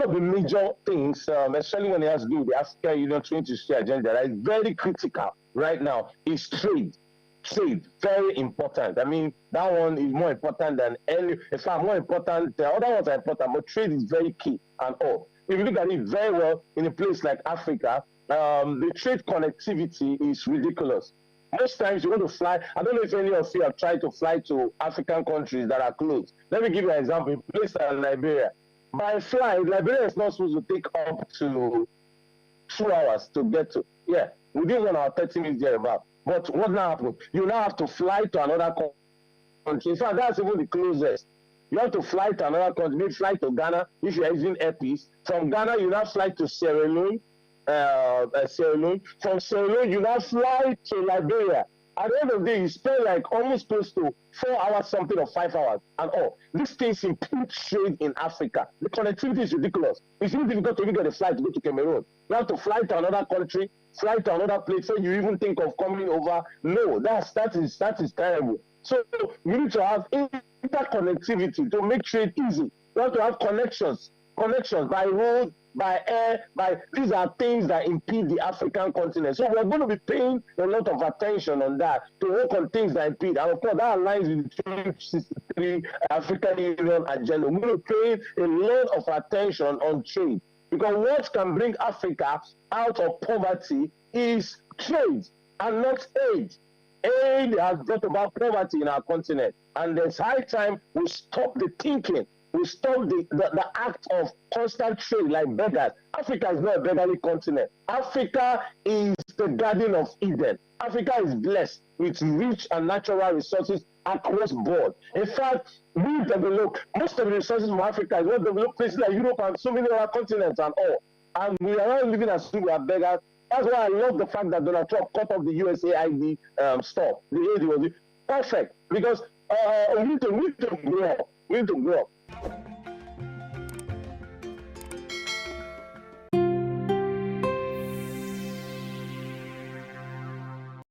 of the major things, especially when it has to do with the African Union 2060 agenda, that is very critical right now is trade. Trade, very important. I mean, that one is more important than any, in fact, more important, the other ones are important, but trade is very key and all. If you look at it very well in a place like Africa, the trade connectivity is ridiculous. Most times you want to fly, I don't know if any of you have tried to fly to African countries that are closed. Let me give you an example. A place like Liberia. By flight, Liberia is not supposed to take up to 2 hours to get to. Yeah, within 1 hour, 30 minutes thereabout. But what now happens? You now have to fly to another country. In fact, that's even the closest. You have to fly to another country, maybe fly to Ghana if you're using Airpeace. From Ghana, you now fly to Sierra Leone. From Sierra Leone, you now fly to Liberia. At the end of the day, you spend like almost close to 4 hours something or 5 hours and all. These things improve trade in Africa. The connectivity is ridiculous. It's even difficult to even get a flight to go to Cameroon. You have to fly to another country, fly to another place, so you even think of coming over. No, that is terrible. So we need to have interconnectivity to make trade easy. We have to have connections by road, by air, these are things that impede the African continent. So we're going to be paying a lot of attention on that to work on things that impede. And of course, that aligns with the 2063 African Union agenda. We're going to pay a lot of attention on trade, because what can bring Africa out of poverty is trade and not aid. Aid has brought about poverty in our continent, and it's high time we stop the thinking. We stop the act of constant trade like beggars. Africa is not a beggarly continent. Africa is the Garden of Eden. Africa is blessed with rich and natural resources across board. In fact, we develop most of the resources from Africa is what developed places like Europe and so many other continents and all. And we are not living as if we are beggars. That's why I love the fact that Donald Trump cut off the USAID stuff. The aid was perfect, because we need to grow up. We need to grow up.